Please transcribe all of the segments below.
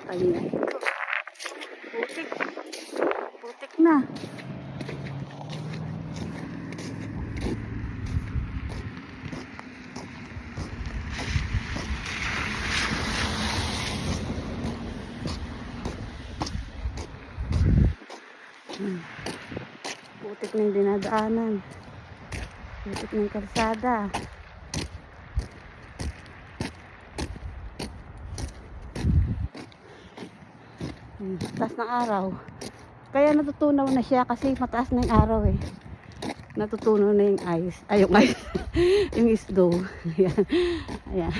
Kanina ito. Putik. Putik na. Putik na yung dinadaanan. Putik ng kalsada. Taas ng araw. Kaya natutunaw na siya kasi mataas na yung araw eh. Natutunaw na yung ice. Ay, yung ice. Yung snow. Ayan. Ayan.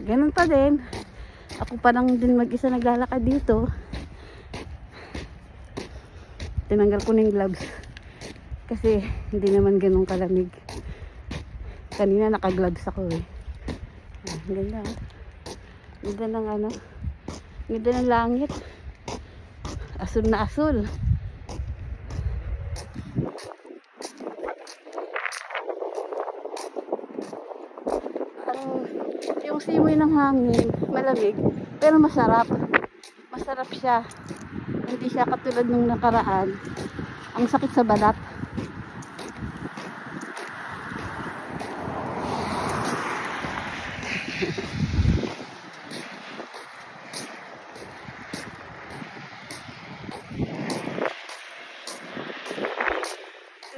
Ganun pa din. Ako pa lang din mag-isa naglalakad dito. Tinanggal ko na yung gloves. Kasi hindi naman ganun kalamig. Kanina naka-gloves ako eh. Ang ganda. Ganda ng ano. Ganda ng langit. Asul na asul. Yung simoy ng hangin, malamig, pero masarap. Masarap siya. Hindi siya katulad nung nakaraan. Ang sakit sa balat.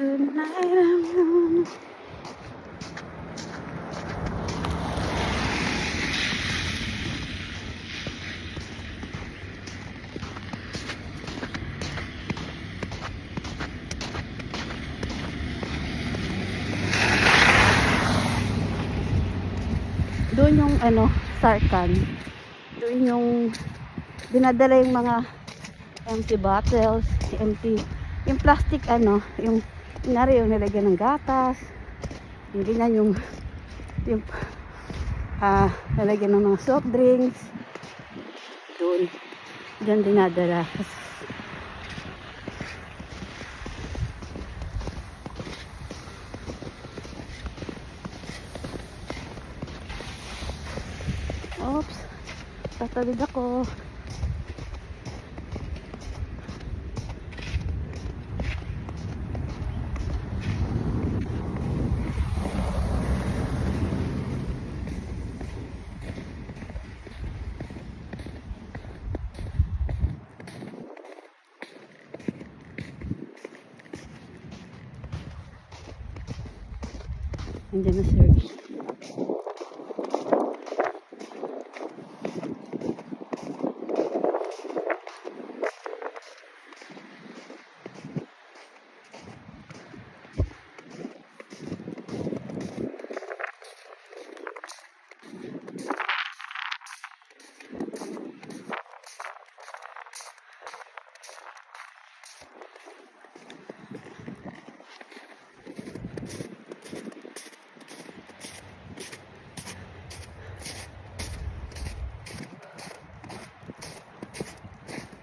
Tonight I'm gonna... Doon yung ano, Sarkan. Doon yung dinadala yung mga empty bottles, empty, yung plastic ano, yung yung nilagyan ng gatas, yung ganyan, yung nilagyan ng mga soft drinks. Doon dinadala. Oops, tatawid ako. Andiyan na Serge.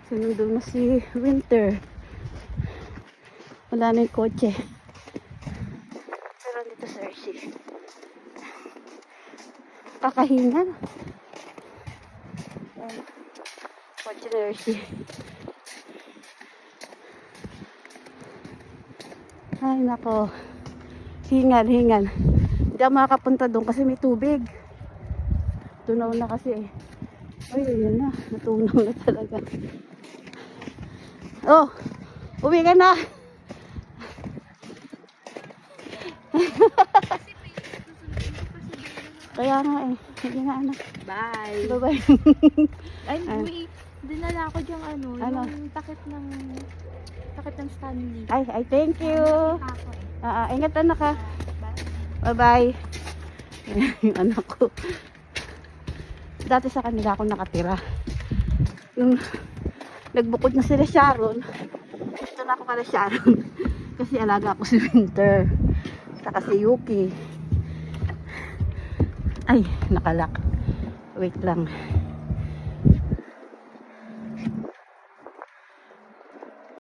Sinundong na si Winter. Wala na yung kotse. Pero dito sa RC. Kakahinga. Kotse na RC. Ay nako. Hingal. Hindi ako makakapunta doon kasi may tubig. Tunaw na kasi eh. Ay, yun na. Natunaw na talaga. Oh, uwi ka na. Kaya nga eh. Sige na anak. Bye. Bye-bye. Ay, wait. Dinala ko diyang ano, yung takip ng Stanley. Ay, thank you. Ako. Ingat anak ha. Bye. Bye-bye. Yung anak ko. Dati sa kanila ako nakatira. Yung nagbukod na sila Sharon. Ito na ako kala Sharon. Kasi alaga ako si Winter. Saka si Yuki. Ay, nakalak. Wait lang.